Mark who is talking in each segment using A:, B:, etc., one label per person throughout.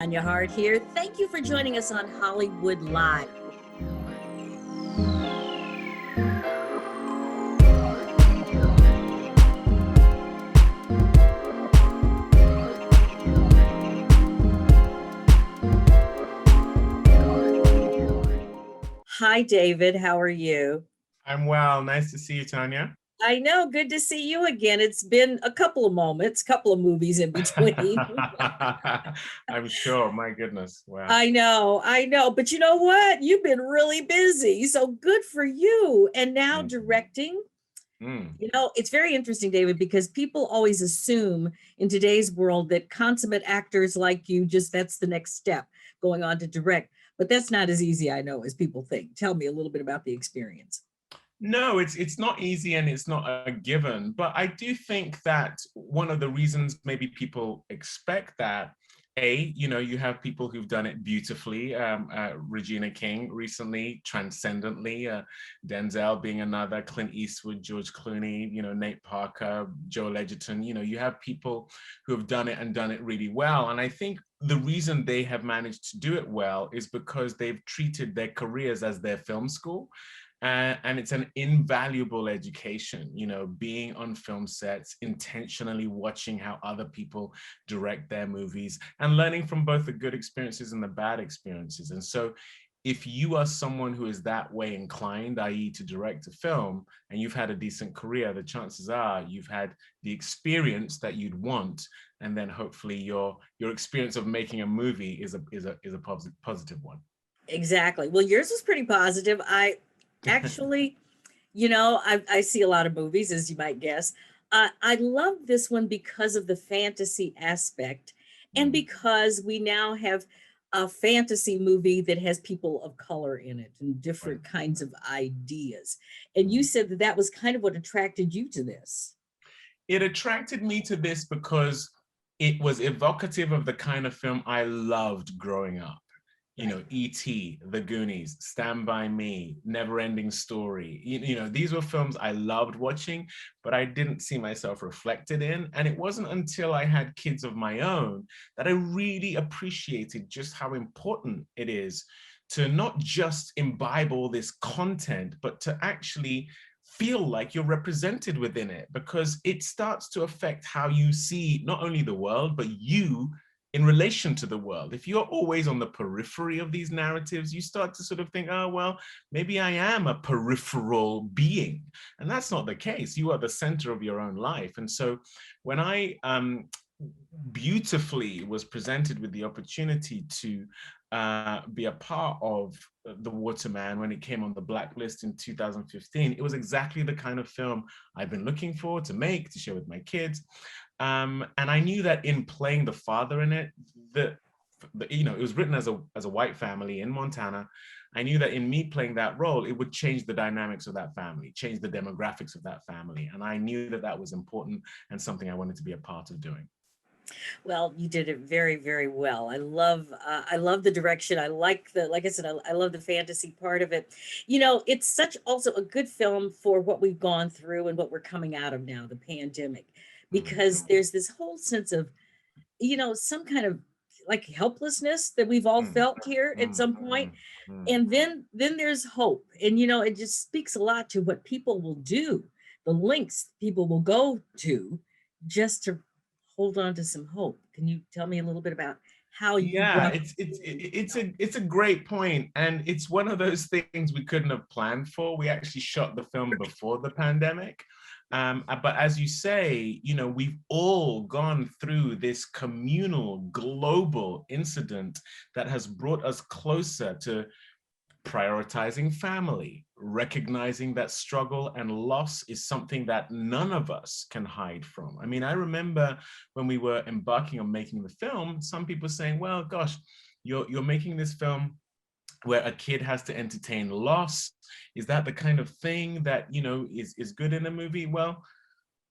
A: Tanya Hart here. Thank you for joining us on Hollywood Live. Hi, David. How are you?
B: I'm well. Nice to see you, Tanya.
A: I know. Good to see you again. It's been a couple of moments, couple of movies in between.
B: I'm sure. My goodness. Wow.
A: I know. But you know what? You've been really busy. So good for you. And now
B: Mm,
A: directing.
B: mm,
A: It's very interesting, David, because people always assume in today's world that consummate actors like you, just that's the next step going on to direct. But that's not as easy, I know, as people think. Tell me a little bit about the experience.
B: No, it's not easy and it's not a given, but I do think that one of the reasons maybe people expect that, you have people who've done it beautifully. Regina King recently, transcendently, Denzel being another, Clint Eastwood, George Clooney, Nate Parker, Joel Edgerton. You have people who have done it and done it really well. And I think the reason they have managed to do it well is because they've treated their careers as their film school. And it's an invaluable education, being on film sets, intentionally watching how other people direct their movies and learning from both the good experiences and the bad experiences. And so if you are someone who is that way inclined, i.e. to direct a film, and you've had a decent career, the chances are you've had the experience that you'd want, and then hopefully your experience of making a movie is a positive one.
A: Exactly. Well, yours was pretty positive. I actually, I see a lot of movies, as you might guess. I love this one because of the fantasy aspect and
B: Mm,
A: because we now have a fantasy movie that has people of color in it and
B: right.
A: different kinds of ideas. And you
B: Mm.
A: said that that was kind of what attracted you to this.
B: It attracted me to this because it was evocative of the kind of film I loved growing up.
A: Right.
B: E.T., The Goonies, Stand By Me, Never Ending Story. These were films I loved watching, but I didn't see myself reflected in. And it wasn't until I had kids of my own that I really appreciated just how important it is to not just imbibe all this content, but to actually feel like you're represented within it, because it starts to affect how you see not only the world, but you in relation to the world. If you're always on the periphery of these narratives, you start to sort of think, oh, well, maybe I am a peripheral being. And that's not the case. You are the center of your own life. And so when I beautifully was presented with the opportunity to be a part of the Waterman when it came on the blacklist in 2015, it was exactly the kind of film I've been looking for to make, to share with my kids. And I knew that in playing the father in it, it was written as a white family in Montana. I knew that in me playing that role, it would change the dynamics of that family, change the demographics of that family. And I knew that that was important and something I wanted to be a part of doing.
A: Well, you did it very, very well. I love the direction. I like like I said, I love the fantasy part of it. It's such also a good film for what we've gone through and what we're coming out of now, the pandemic,
B: Mm,
A: because there's this whole sense of, some kind of like helplessness that we've all
B: mm,
A: felt here at
B: mm,
A: some point.
B: mm, mm.
A: And then there's hope. And it just speaks a lot to what people will do, the lengths people will go to just to hold on to some hope. Can you tell me a little bit about how you
B: Yeah,
A: brought
B: it's a great point, and it's one of those things we couldn't have planned for. We actually shot the film before the pandemic, but as you say, we've all gone through this communal, global incident that has brought us closer to prioritizing family, recognizing that struggle and loss is something that none of us can hide from. I mean, I remember when we were embarking on making the film, some people saying, well, gosh, you're making this film where a kid has to entertain loss. Is that the kind of thing that, is good in a movie? Well,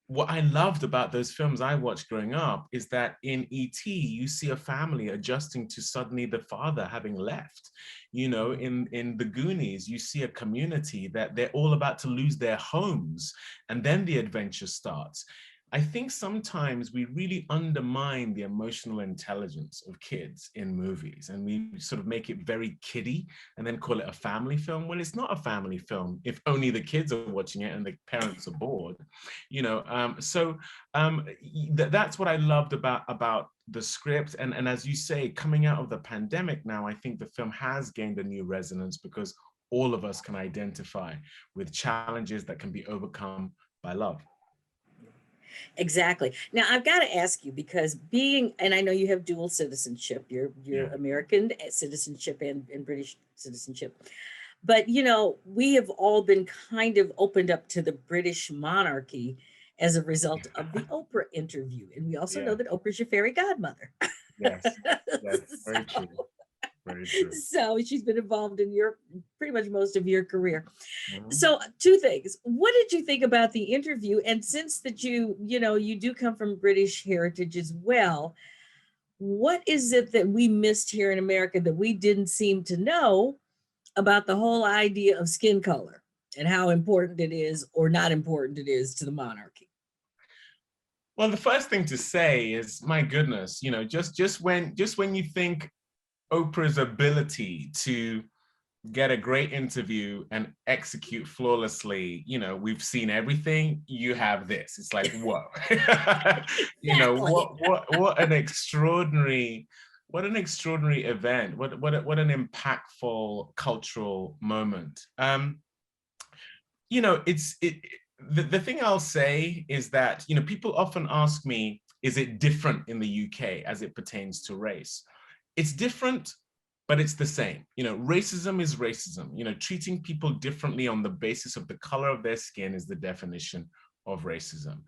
B: what I loved about those films I watched growing up is that in E.T., you see a family adjusting to suddenly the father having left. In The Goonies, you see a community that they're all about to lose their homes, and then the adventure starts. I think sometimes we really undermine the emotional intelligence of kids in movies, and we sort of make it very kiddie and then call it a family film. Well, it's not a family film if only the kids are watching it and the parents are bored, you know. That's what I loved about the script. And as you say, coming out of the pandemic now, I think the film has gained a new resonance because all of us can identify with challenges that can be overcome by love.
A: Exactly. Now I've got to ask you because being, and I know you have dual citizenship, you're
B: Yeah.
A: American citizenship and British citizenship, but you know, we have all been kind of opened up to the British monarchy as a result of the Oprah interview. And we also know
B: Yeah.
A: that Oprah's your fairy godmother.
B: Yes. Yes. Very true.
A: So,
B: Very true.
A: so she's been involved in your pretty much most of your career.
B: Mhm.
A: So two things. What did you think about the interview? And since that you know, you do come from British heritage as well, what is it that we missed here in America that we didn't seem to know about the whole idea of skin color and how important it is or not important it is to the monarchy?
B: Well, the first thing to say is, my goodness, you know, just when you think Oprah's ability to get a great interview and execute flawlessly, you know, we've seen everything, you have this. It's like, whoa. You know,
A: Exactly.
B: what an extraordinary, what an extraordinary event. What an impactful cultural moment. You know, the thing I'll say is that, you know, people often ask me, is it different in the UK as it pertains to race? It's different, but it's the same. You know, racism is racism. You know, treating people differently on the basis of the color of their skin is the definition of racism.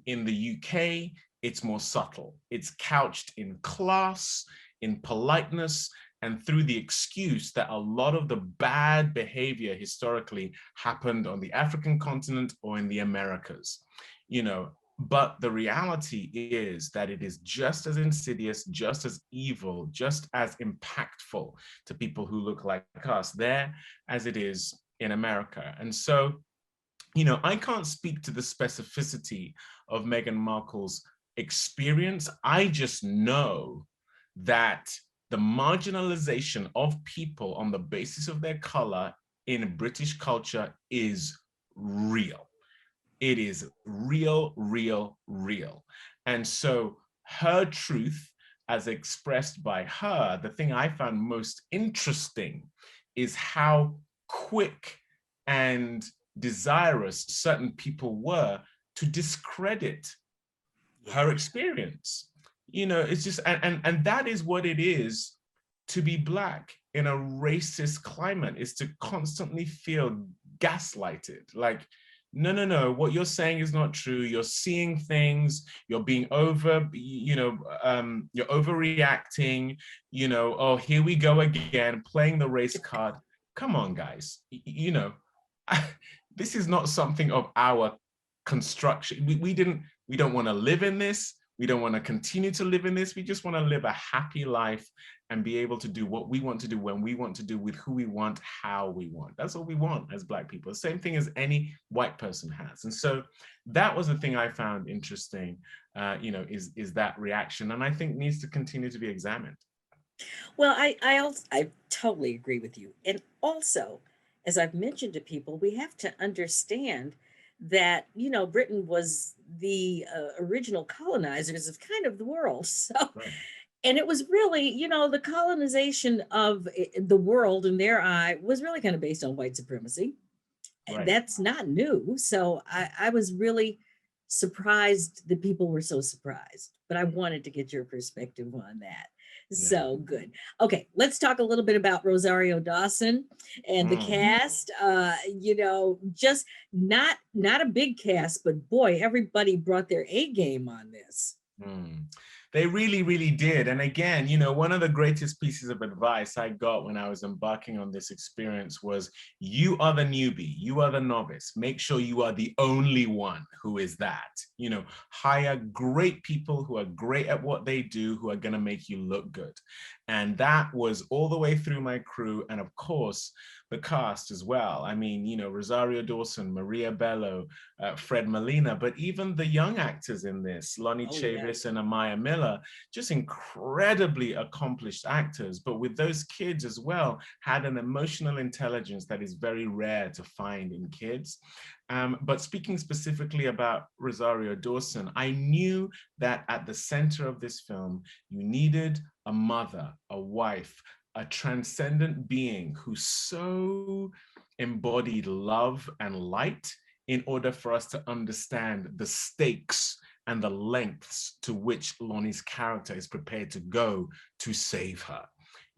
B: In the UK, it's more subtle. It's couched in class, in politeness, and through the excuse that a lot of the bad behavior historically happened on the African continent or in the Americas. You know, but the reality is that it is just as insidious, just as evil, just as impactful to people who look like us there as it is in America. And so, you know, I can't speak to the specificity of Meghan Markle's experience. I just know that the marginalization of people on the basis of their color in British culture is real. It is real, real, real. And so her truth, as expressed by her, the thing I found most interesting is how quick and desirous certain people were to discredit her
A: Yeah.
B: experience. You know, it's just, and that is what it is to be Black in a racist climate, is to constantly feel gaslighted. Like, no, no, no, what you're saying is not true. You're seeing things, you're being over, you're overreacting, you know, oh, here we go again, playing the race card. Come on, guys, you know, this is not something of our construction. We don't want to live in this. We don't want to continue to live in this. We just want to live a happy life and be able to do what we want to do when we want to do, with who we want, how we want. That's all we want as Black people. The same thing as any white person has. And so that was the thing I found interesting, you know, is that reaction. And I think needs to continue to be examined.
A: Well, I totally agree with you. And also, as I've mentioned to people, we have to understand that, you know, Britain was the original colonizers of kind of the world. So,
B: Right.
A: and it was really, you know, the colonization of the world in their eye was really kind of based on white supremacy.
B: Right.
A: That's not new. So I was really surprised that people were so surprised, but I wanted to get your perspective on that.
B: Yeah.
A: So good. Okay, let's talk a little bit about Rosario Dawson and the
B: Mm.
A: cast. You know, just not a big cast, but boy, everybody brought their A game on this.
B: Mm. They really, really did. And again, one of the greatest pieces of advice I got when I was embarking on this experience was, you are the newbie, you are the novice. Make sure you are the only one who is that. Hire great people who are great at what they do, who are going to make you look good. And that was all the way through my crew. And of course, the cast as well. I mean, Rosario Dawson, Maria Bello, Fred Molina, but even the young actors in this, Lonnie Chavis and Amaya Miller, just incredibly accomplished actors, but with those kids as well, had an emotional intelligence that is very rare to find in kids. But speaking specifically about Rosario Dawson, I knew that at the center of this film, you needed a mother, a wife, a transcendent being who so embodied love and light in order for us to understand the stakes and the lengths to which Lonnie's character is prepared to go to save her.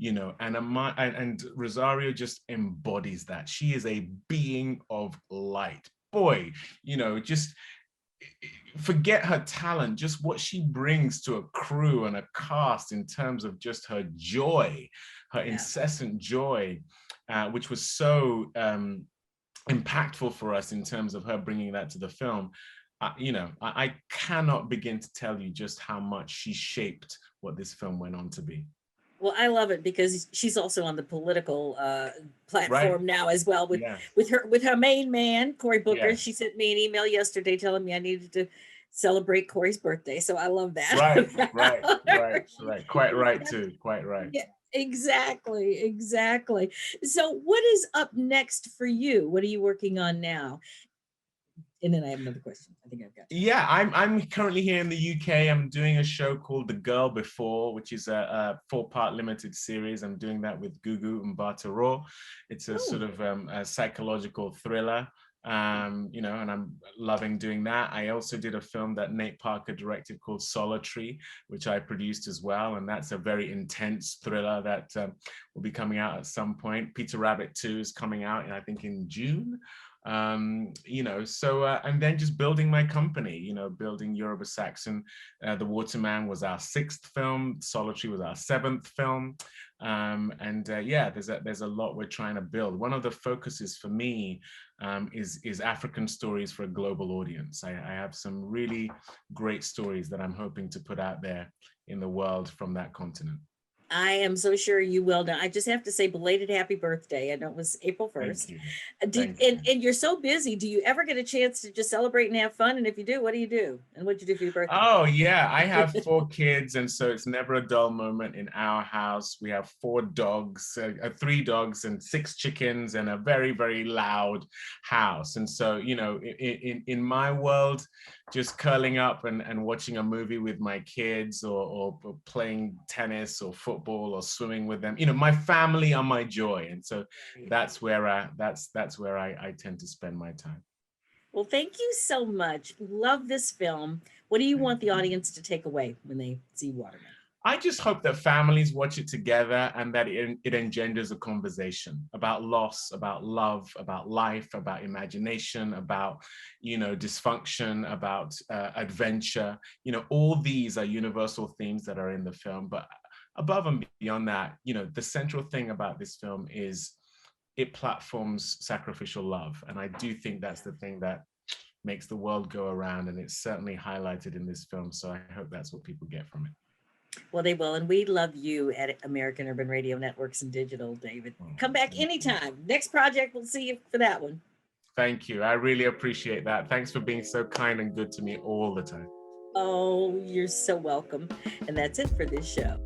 B: And Rosario just embodies that. She is a being of light. Boy, just forget her talent, just what she brings to a crew and a cast in terms of just her joy, her incessant joy, which was so impactful for us in terms of her bringing that to the film. I cannot begin to tell you just how much she shaped what this film went on to be.
A: Well, I love it because she's also on the political platform now as well with her main man, Cory Booker. She sent me an email yesterday telling me I needed to celebrate Cory's birthday. So I love that.
B: Right. Quite right too. Quite right.
A: Yeah, exactly. So what is up next for you? What are you working on now? And then I have another question. I think I've got you.
B: Yeah, I'm currently here in the UK. I'm doing a show called The Girl Before, which is a 4-part limited series. I'm doing that with Gugu and Mbatha-Raw. It's a sort of a psychological thriller, and I'm loving doing that. I also did a film that Nate Parker directed called Solitary, which I produced as well. And that's a very intense thriller that will be coming out at some point. Peter Rabbit 2 is coming out, I think, in June. And then just building my company, building Yoruba Saxon. The Waterman was our 6th film. Solitary was our 7th film. There's a lot we're trying to build. One of the focuses for me is African stories for a global audience. I have some really great stories that I'm hoping to put out there in the world from that continent.
A: I am so sure you will now. I just have to say belated happy birthday. I know it was April 1st.
B: Thank you.
A: And you're so busy. Do you ever get a chance to just celebrate and have fun? And if you do, what do you do? And what'd you do for your birthday?
B: Oh, yeah. I have 4 kids. And so it's never a dull moment in our house. We have 4 dogs, 3 dogs and 6 chickens and a very, very loud house. And so, in my world, just curling up and watching a movie with my kids or playing tennis or football or swimming with them, my family are my joy. And so that's where I tend to spend my time.
A: Well, thank you so much. Love this film. What do you want the audience to take away when they see Waterman?
B: I just hope that families watch it together and that it engenders a conversation about loss, about love, about life, about imagination, about, dysfunction, about adventure. All these are universal themes that are in the film. But above and beyond that, the central thing about this film is it platforms sacrificial love. And I do think that's the thing that makes the world go around. And it's certainly highlighted in this film. So I hope that's what people get from it.
A: Well, they will. And we love you at American Urban Radio Networks and Digital, David. Come back anytime. Next project, we'll see you for that one.
B: Thank you. I really appreciate that. Thanks for being so kind and good to me all the time.
A: Oh, you're so welcome. And that's it for this show.